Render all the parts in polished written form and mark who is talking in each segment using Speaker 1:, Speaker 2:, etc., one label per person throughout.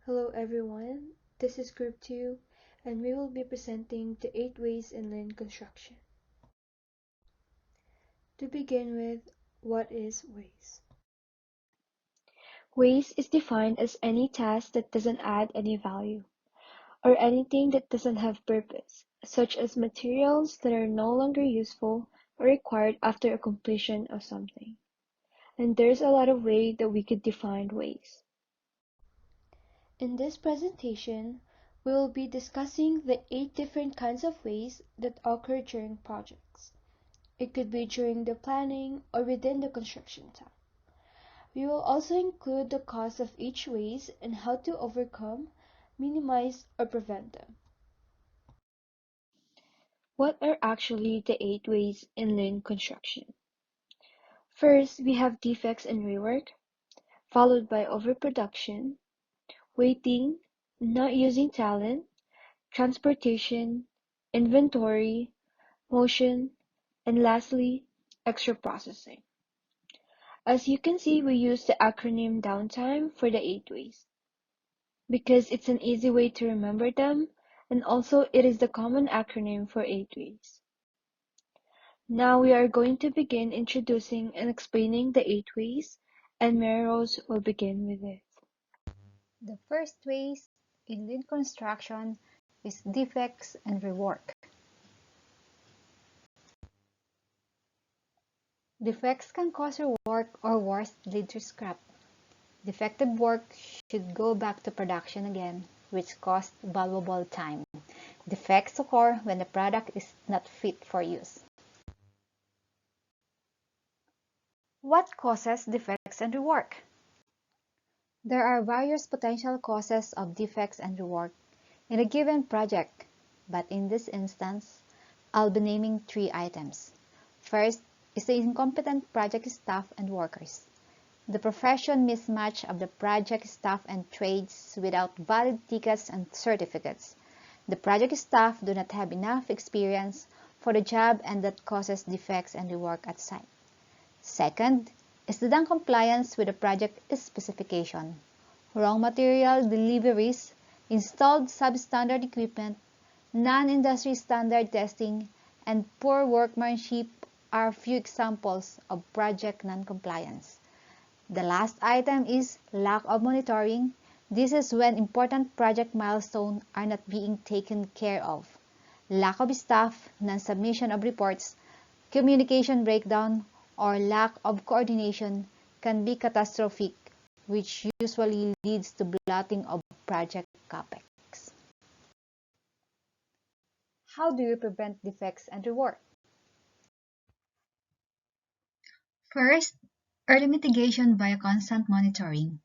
Speaker 1: Hello everyone, this is Group 2 and we will be presenting the 8 ways in lean construction. To begin with, what is waste? Waste is defined as any task that doesn't add any value, or anything that doesn't have purpose, such as materials that are no longer useful or required after a completion of something. And there's a lot of ways that we could define waste. In this presentation, we will be discussing the 8 different kinds of waste that occur during projects. It could be during the planning or within the construction time. We will also include the cause of each waste and how to overcome, minimize, or prevent them. What are actually the 8 ways in lean construction? First, we have defects and rework, followed by overproduction, waiting, not using talent, transportation, inventory, motion, and lastly, extra processing. As you can see, we use the acronym downtime for the 8 ways because it's an easy way to remember them, and also it is the common acronym for 8 ways. Now we are going to begin introducing and explaining the 8 ways, and Mary Rose will begin with it.
Speaker 2: The first ways in lean construction is defects and rework. Defects can cause rework or worse, lead to scrap. Defective work should go back to production again, which costs valuable time. Defects occur when the product is not fit for use. What causes defects and rework? There are various potential causes of defects and rework in a given project, but in this instance, I'll be naming 3 items. First is the incompetent project staff and workers. The profession mismatch of the project staff and trades without valid tickets and certificates. The project staff do not have enough experience for the job and that causes defects and rework at site. Second is the non-compliance with the project specification. Wrong material deliveries, installed substandard equipment, non-industry standard testing, and poor workmanship are few examples of project non-compliance. The last item is lack of monitoring. This is when important project milestones are not being taken care of. Lack of staff, non-submission of reports, communication breakdown, or lack of coordination can be catastrophic, which usually leads to blotting of project capex. How do you prevent defects and rework?
Speaker 3: First, early mitigation via constant monitoring.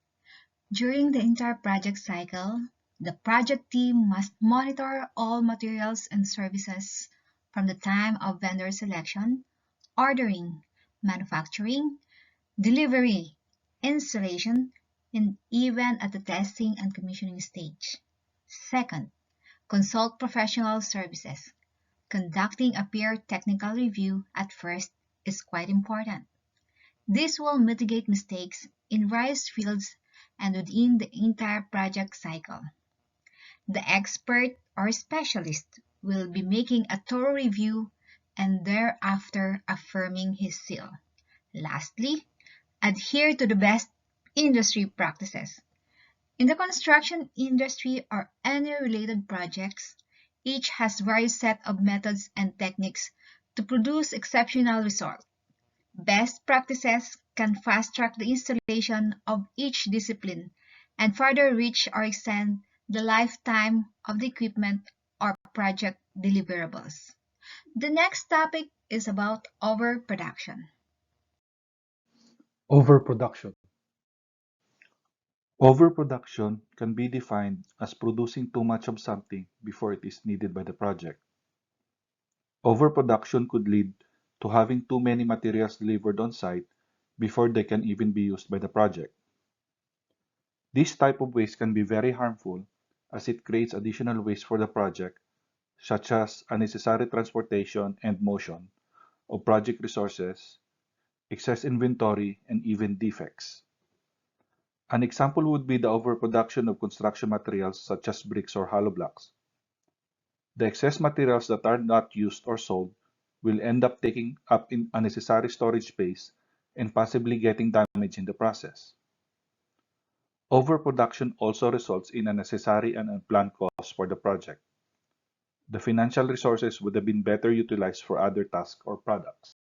Speaker 3: During the entire project cycle, the project team must monitor all materials and services from the time of vendor selection, ordering, manufacturing, delivery, installation, and even at the testing and commissioning stage. Second, consult professional services. Conducting a peer technical review at first is quite important. This will mitigate mistakes in various fields and within the entire project cycle. The expert or specialist will be making a thorough review and thereafter affirming his seal. Lastly, adhere to the best industry practices. In the construction industry or any related projects, each has various set of methods and techniques to produce exceptional results. Best practices can fast-track the installation of each discipline and further reach or extend the lifetime of the equipment or project deliverables. The next topic is about overproduction.
Speaker 4: Overproduction. Overproduction can be defined as producing too much of something before it is needed by the project. Overproduction could lead to having too many materials delivered on site before they can even be used by the project. This type of waste can be very harmful as it creates additional waste for the project, such as unnecessary transportation and motion of project resources, excess inventory, and even defects. An example would be the overproduction of construction materials such as bricks or hollow blocks. The excess materials that are not used or sold will end up taking up unnecessary storage space and possibly getting damaged in the process. Overproduction also results in unnecessary and unplanned costs for the project. The financial resources would have been better utilized for other tasks or products.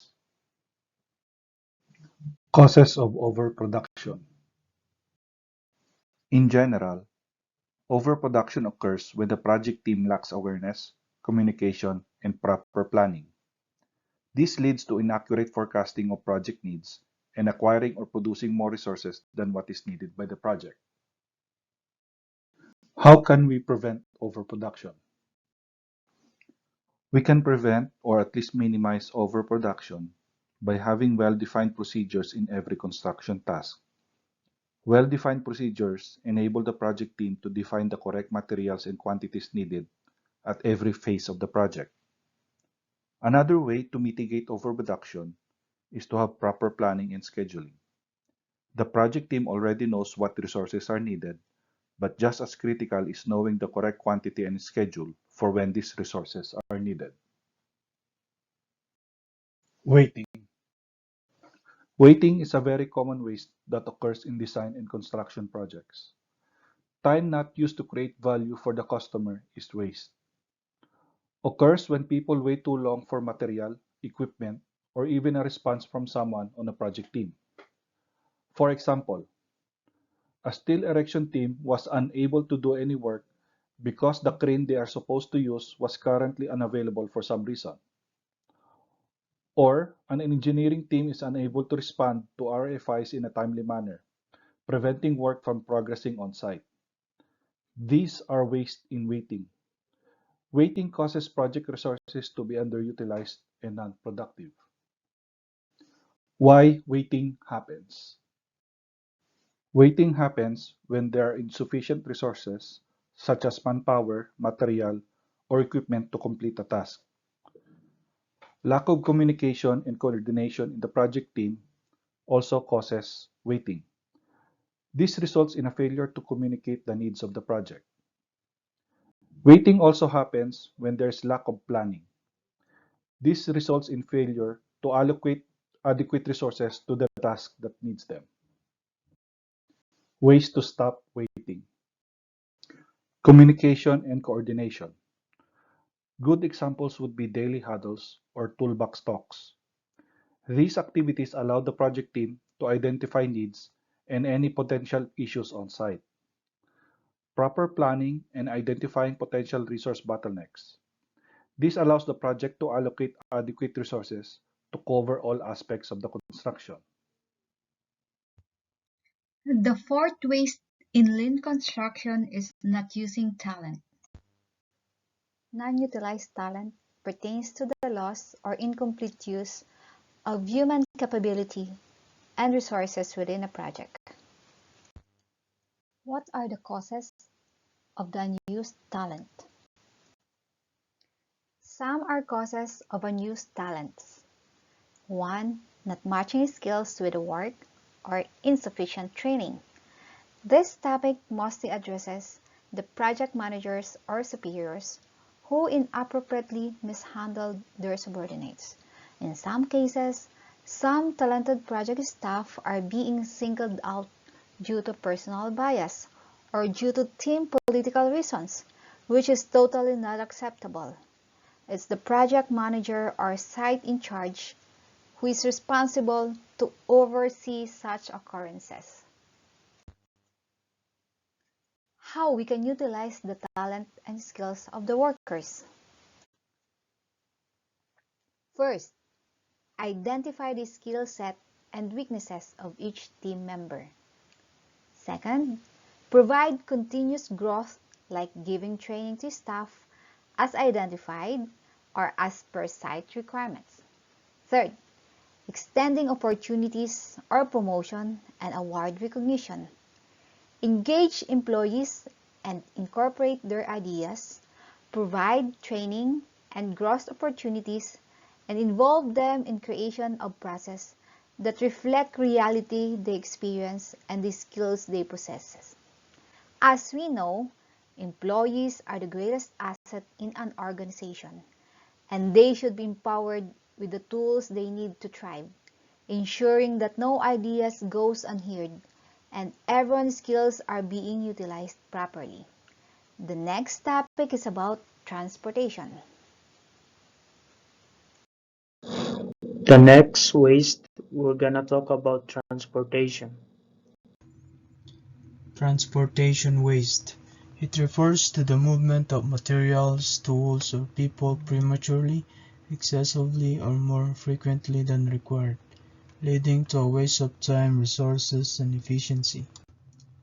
Speaker 4: Causes of overproduction. In general, overproduction occurs when the project team lacks awareness, communication, and proper planning. This leads to inaccurate forecasting of project needs and acquiring or producing more resources than what is needed by the project. How can we prevent overproduction? We can prevent or at least minimize overproduction by having well-defined procedures in every construction task. Well-defined procedures enable the project team to define the correct materials and quantities needed at every phase of the project. Another way to mitigate overproduction is to have proper planning and scheduling. The project team already knows what resources are needed, but just as critical is knowing the correct quantity and schedule for when these resources are needed. Waiting. Waiting is a very common waste that occurs in design and construction projects. Time not used to create value for the customer is waste. Occurs when people wait too long for material, equipment, or even a response from someone on a project team. For example, a steel erection team was unable to do any work because the crane they are supposed to use was currently unavailable for some reason. Or an engineering team is unable to respond to RFIs in a timely manner, preventing work from progressing on site. These are waste in waiting. Waiting causes project resources to be underutilized and non-productive. Why waiting happens? Waiting happens when there are insufficient resources, such as manpower, material, or equipment to complete a task. Lack of communication and coordination in the project team also causes waiting. This results in a failure to communicate the needs of the project. Waiting also happens when there is lack of planning. This results in failure to allocate adequate resources to the task that needs them. Ways to stop waiting. Communication and coordination. Good examples would be daily huddles or toolbox talks. These activities allow the project team to identify needs and any potential issues on site. Proper planning and identifying potential resource bottlenecks. This allows the project to allocate adequate resources to cover all aspects of the construction.
Speaker 3: The fourth waste in lean construction is not using talent.
Speaker 2: Non-utilized talent pertains to the loss or incomplete use of human capability and resources within a project. What are the causes of the unused talent? Some are causes of unused talents. 1. Not matching skills with the work or insufficient training. This topic mostly addresses the project managers or superiors who inappropriately mishandled their subordinates. In some cases, some talented project staff are being singled out due to personal bias or due to team political reasons, which is totally not acceptable. It's the project manager or site in charge who is responsible to oversee such occurrences. How we can utilize the talent and skills of the workers. First, identify the skill set and weaknesses of each team member. Second, provide continuous growth like giving training to staff as identified or as per site requirements. Third, extending opportunities or promotion and award recognition. Engage employees and incorporate their ideas, provide training and growth opportunities, and involve them in creation of process that reflect reality they experience and the skills they possess. As we know, employees are the greatest asset in an organization, and they should be empowered with the tools they need to thrive, ensuring that no ideas goes unheard and everyone's skills are being utilized properly. The next topic is about transportation.
Speaker 5: The next waste, we're gonna talk about transportation.
Speaker 6: Transportation waste. It refers to the movement of materials, tools, or people prematurely, excessively, or more frequently than required, leading to a waste of time, resources, and efficiency.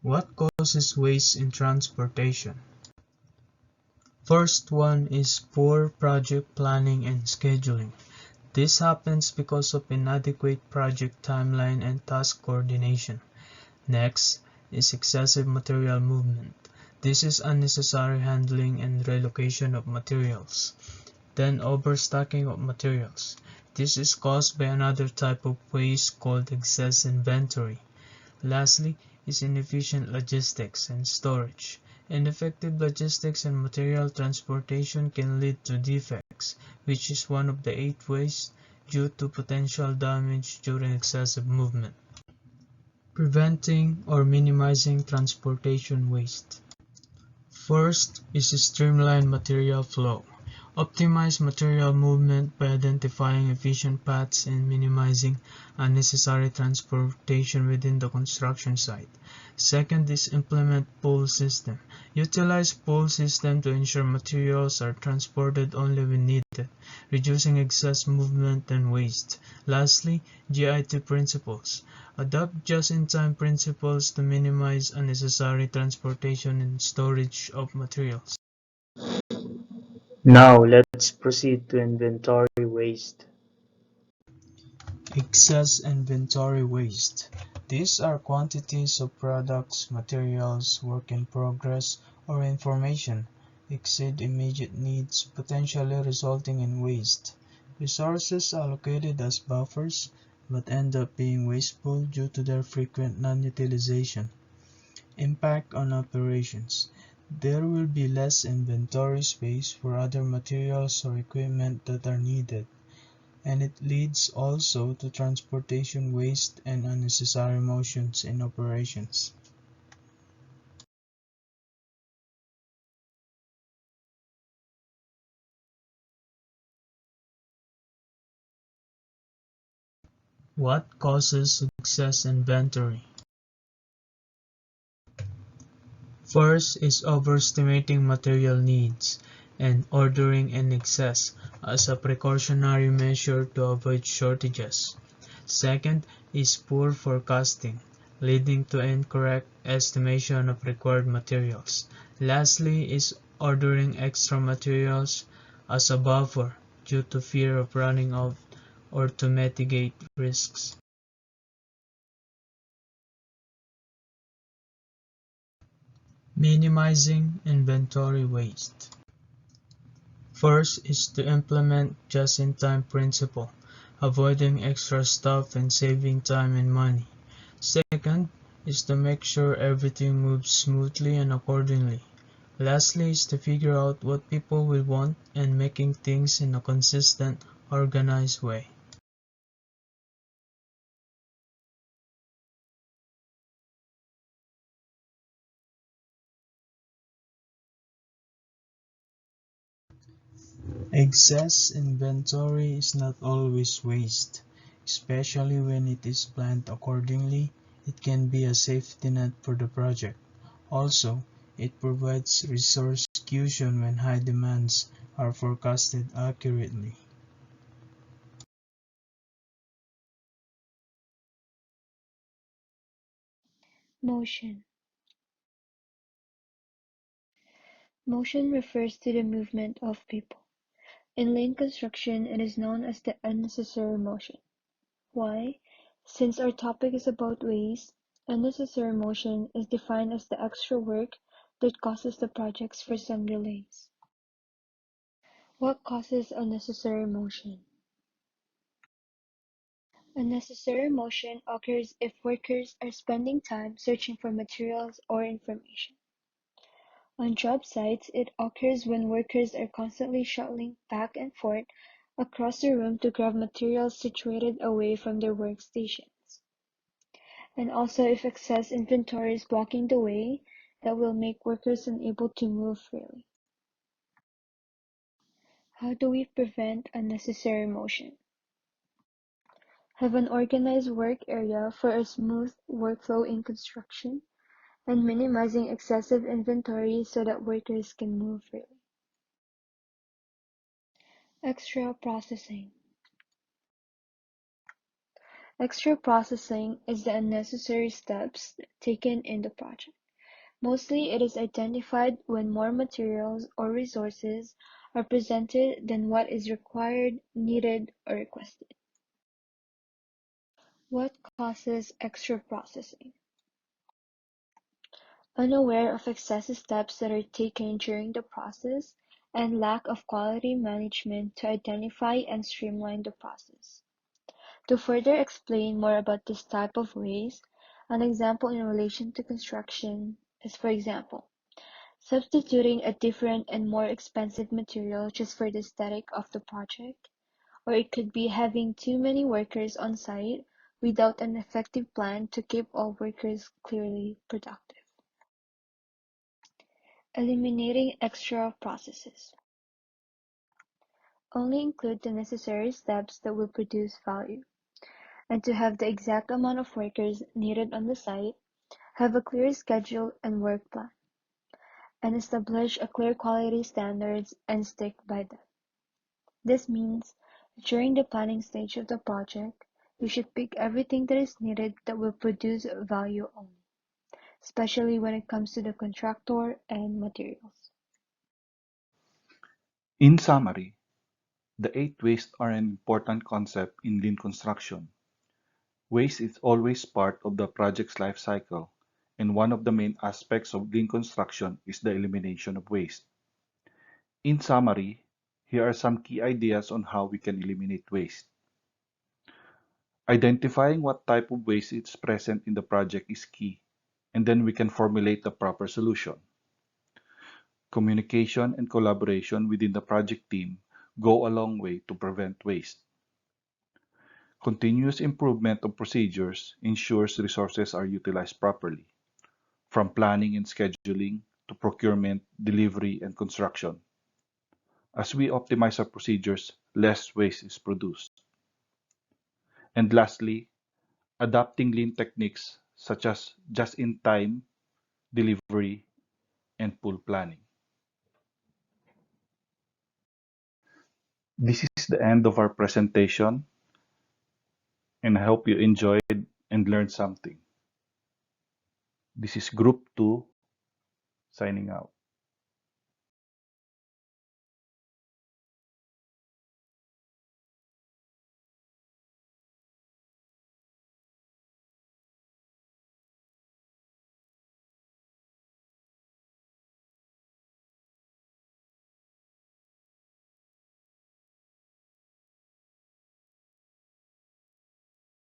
Speaker 6: What causes waste in transportation? First one is poor project planning and scheduling. This happens because of inadequate project timeline and task coordination. Next is excessive material movement. This is unnecessary handling and relocation of materials. Then overstocking of materials. This is caused by another type of waste called excess inventory. Lastly is inefficient logistics and storage. Ineffective logistics and material transportation can lead to defects, which is one of the 8 ways due to potential damage during excessive movement. Preventing or minimizing transportation waste. First is streamline material flow. Optimize material movement by identifying efficient paths and minimizing unnecessary transportation within the construction site. Second is implement pull system. Utilize pull system to ensure materials are transported only when needed, reducing excess movement and waste. Lastly, GIT principles. Adopt just-in-time principles to minimize unnecessary transportation and storage of materials.
Speaker 5: Now let's proceed to inventory waste.
Speaker 6: Excess inventory waste. These are quantities of products, materials, work in progress, or information exceed immediate needs, potentially resulting in waste. Resources allocated as buffers but end up being wasteful due to their frequent non-utilization. Impact on operations. There will be less inventory space for other materials or equipment that are needed, and it leads also to transportation waste and unnecessary motions in operations. What causes excess inventory? First is overestimating material needs and ordering in excess as a precautionary measure to avoid shortages. Second is poor forecasting, leading to incorrect estimation of required materials. Lastly is ordering extra materials as a buffer due to fear of running out or to mitigate risks. Minimizing inventory waste. First is to implement just-in-time principle, avoiding extra stuff and saving time and money. Second is to make sure everything moves smoothly and accordingly. Lastly is to figure out what people will want and making things in a consistent, organized way. Excess inventory is not always waste, especially when it is planned accordingly. It can be a safety net for the project. Also, it provides resource execution when high demands are forecasted accurately.
Speaker 1: Motion. Motion refers to the movement of people. In lane construction, it is known as the unnecessary motion. Why? Since our topic is about waste, unnecessary motion is defined as the extra work that causes the projects for some delays. What causes unnecessary motion? Unnecessary motion occurs if workers are spending time searching for materials or information. On job sites, it occurs when workers are constantly shuttling back and forth across the room to grab materials situated away from their workstations. And also if excess inventory is blocking the way, that will make workers unable to move freely. How do we prevent unnecessary motion? Have an organized work area for a smooth workflow in construction, and minimizing excessive inventory so that workers can move freely. Extra processing. Extra processing is the unnecessary steps taken in the project. Mostly it is identified when more materials or resources are presented than what is required, needed, or requested. What causes extra processing? Unaware of excessive steps that are taken during the process and lack of quality management to identify and streamline the process. To further explain more about this type of waste, an example in relation to construction is, for example, substituting a different and more expensive material just for the aesthetic of the project, or it could be having too many workers on site without an effective plan to keep all workers clearly productive. Eliminating extra processes. Only include the necessary steps that will produce value, and to have the exact amount of workers needed on the site, have a clear schedule and work plan, and establish a clear quality standards and stick by them. This means during the planning stage of the project, you should pick everything that is needed that will produce value only, especially when it comes to the contractor and materials.
Speaker 4: In summary, the 8 wastes are an important concept in lean construction. Waste is always part of the project's life cycle, and one of the main aspects of lean construction is the elimination of waste. In summary, here are some key ideas on how we can eliminate waste. Identifying what type of waste is present in the project is key, and then we can formulate the proper solution. Communication and collaboration within the project team go a long way to prevent waste. Continuous improvement of procedures ensures resources are utilized properly, from planning and scheduling to procurement, delivery, and construction. As we optimize our procedures, less waste is produced. And lastly, adopting lean techniques such as just-in-time delivery and pool planning. This is the end of our presentation, and I hope you enjoyed and learned something. This is Group 2 signing out.